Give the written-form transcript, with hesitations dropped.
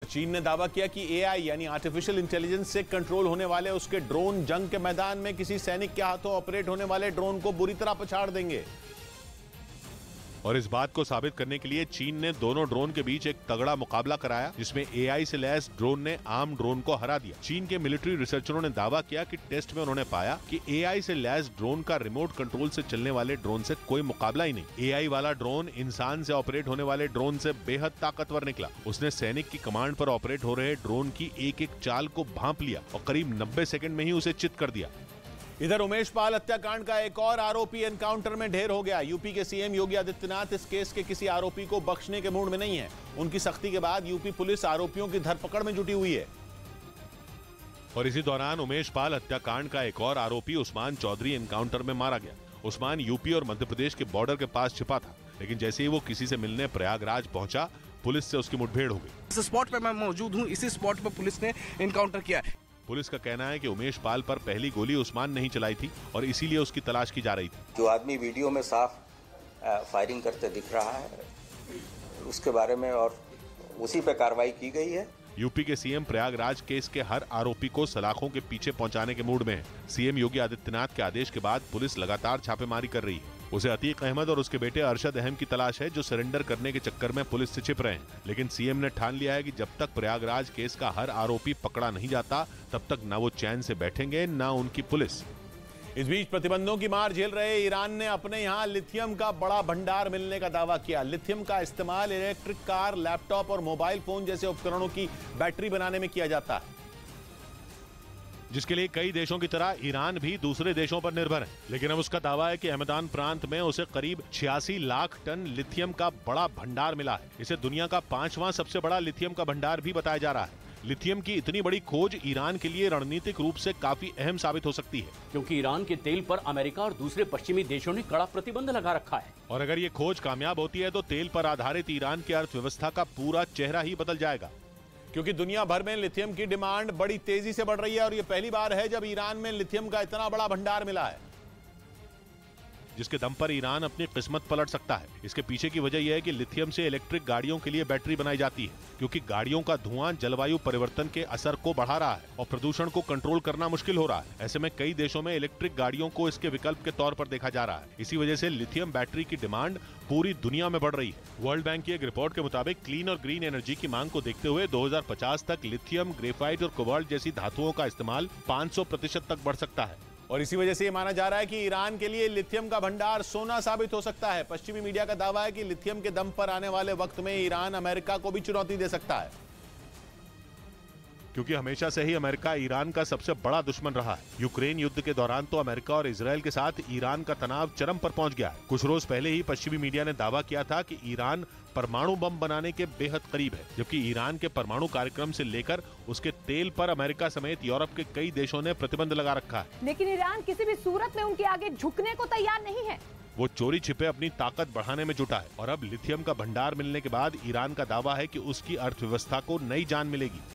चीन ने दावा किया कि एआई यानी आर्टिफिशियल इंटेलिजेंस से कंट्रोल होने वाले उसके ड्रोन जंग के मैदान में किसी सैनिक के हाथों ऑपरेट होने वाले ड्रोन को बुरी तरह पछाड़ देंगे। और इस बात को साबित करने के लिए चीन ने दोनों ड्रोन के बीच एक तगड़ा मुकाबला कराया, जिसमें एआई से लैस ड्रोन ने आम ड्रोन को हरा दिया। चीन के मिलिट्री रिसर्चरों ने दावा किया कि टेस्ट में उन्होंने पाया कि एआई से लैस ड्रोन का रिमोट कंट्रोल से चलने वाले ड्रोन से कोई मुकाबला ही नहीं। एआई वाला ड्रोन इंसान से ऑपरेट होने वाले ड्रोन से बेहद ताकतवर निकला। उसने सैनिक की कमांड पर ऑपरेट हो रहे ड्रोन की एक एक चाल को भांप लिया और करीब 90 सेकंड में ही उसे चित कर दिया। इधर उमेश पाल हत्याकांड का एक और आरोपी एनकाउंटर में ढेर हो गया। यूपी के सीएम योगी आदित्यनाथ इस केस के किसी आरोपी को बख्शने के मूड में नहीं है। उनकी सख्ती के बाद यूपी पुलिस आरोपियों की धरपकड़ में जुटी हुई है। और इसी दौरान उमेश पाल हत्याकांड का एक और आरोपी उस्मान चौधरी एनकाउंटर में मारा गया। उस्मान यूपी और मध्य प्रदेश के बॉर्डर के पास छिपा था, लेकिन जैसे ही वो किसी से मिलने प्रयागराज पहुंचा, पुलिस से उसकी मुठभेड़ हो गई। इस स्पॉट पे मैं मौजूद हूँ, इसी स्पॉट पे पुलिस ने एनकाउंटर किया है। पुलिस का कहना है कि उमेश पाल पर पहली गोली उस्मान ने ही चलाई थी और इसीलिए उसकी तलाश की जा रही थी। जो आदमी वीडियो में साफ फायरिंग करते दिख रहा है, उसके बारे में और उसी पे कार्रवाई की गई है। यूपी के सीएम प्रयागराज केस के हर आरोपी को सलाखों के पीछे पहुंचाने के मूड में है। सीएम योगी आदित्यनाथ के आदेश के बाद पुलिस लगातार छापेमारी कर रही है। उसे अतीक अहमद और उसके बेटे अरशद अहम की तलाश है, जो सरेंडर करने के चक्कर में पुलिस से छिप रहे हैं। लेकिन सीएम ने ठान लिया है कि जब तक प्रयागराज केस का हर आरोपी पकड़ा नहीं जाता, तब तक न वो चैन से बैठेंगे न उनकी पुलिस। इस बीच प्रतिबंधों की मार झेल रहे ईरान ने अपने यहां लिथियम का बड़ा भंडार मिलने का दावा किया। लिथियम का इस्तेमाल इलेक्ट्रिक कार, लैपटॉप और मोबाइल फोन जैसे उपकरणों की बैटरी बनाने में किया जाता है, जिसके लिए कई देशों की तरह ईरान भी दूसरे देशों पर निर्भर है। लेकिन अब उसका दावा है कि अहमदान प्रांत में उसे करीब 86 लाख टन लिथियम का बड़ा भंडार मिला है। इसे दुनिया का 5वां सबसे बड़ा लिथियम का भंडार भी बताया जा रहा है। लिथियम की इतनी बड़ी खोज ईरान के लिए रणनीतिक रूप से काफी अहम साबित हो सकती है, क्योंकि ईरान के तेल पर अमेरिका और दूसरे पश्चिमी देशों ने कड़ा प्रतिबंध लगा रखा है। और अगर ये खोज कामयाब होती है तो तेल पर आधारित ईरान की अर्थव्यवस्था का पूरा चेहरा ही बदल जाएगा। क्योंकि दुनिया भर में लिथियम की डिमांड बड़ी तेजी से बढ़ रही है और यह पहली बार है जब ईरान में लिथियम का इतना बड़ा भंडार मिला है, जिसके दम पर ईरान अपनी किस्मत पलट सकता है। इसके पीछे की वजह यह है कि लिथियम से इलेक्ट्रिक गाड़ियों के लिए बैटरी बनाई जाती है, क्योंकि गाड़ियों का धुआं जलवायु परिवर्तन के असर को बढ़ा रहा है और प्रदूषण को कंट्रोल करना मुश्किल हो रहा है। ऐसे में कई देशों में इलेक्ट्रिक गाड़ियों को इसके विकल्प के तौर पर देखा जा रहा है। इसी वजह से लिथियम बैटरी की डिमांड पूरी दुनिया में बढ़ रही है। वर्ल्ड बैंक की एक रिपोर्ट के मुताबिक क्लीन और ग्रीन एनर्जी की मांग को देखते हुए 2050 तक लिथियम, ग्रेफाइट और कोबाल्ट जैसी धातुओं का इस्तेमाल 500% तक बढ़ सकता है। और इसी वजह से ये माना जा रहा है कि ईरान के लिए लिथियम का भंडार सोना साबित हो सकता है। पश्चिमी मीडिया का दावा है कि लिथियम के दम पर आने वाले वक्त में ईरान अमेरिका को भी चुनौती दे सकता है, क्योंकि हमेशा से ही अमेरिका ईरान का सबसे बड़ा दुश्मन रहा है। यूक्रेन युद्ध के दौरान तो अमेरिका और इजरायल के साथ ईरान का तनाव चरम पर पहुंच गया है। कुछ रोज पहले ही पश्चिमी मीडिया ने दावा किया था कि ईरान परमाणु बम बनाने के बेहद करीब है, जबकि ईरान के परमाणु कार्यक्रम से लेकर उसके तेल पर अमेरिका समेत यूरोप के कई देशों ने प्रतिबंध लगा रखा है। लेकिन ईरान किसी भी सूरत में उनके आगे झुकने को तैयार नहीं है। वो चोरी छिपे अपनी ताकत बढ़ाने में जुटा है और अब लिथियम का भंडार मिलने के बाद ईरान का दावा है कि उसकी अर्थव्यवस्था को नई जान मिलेगी।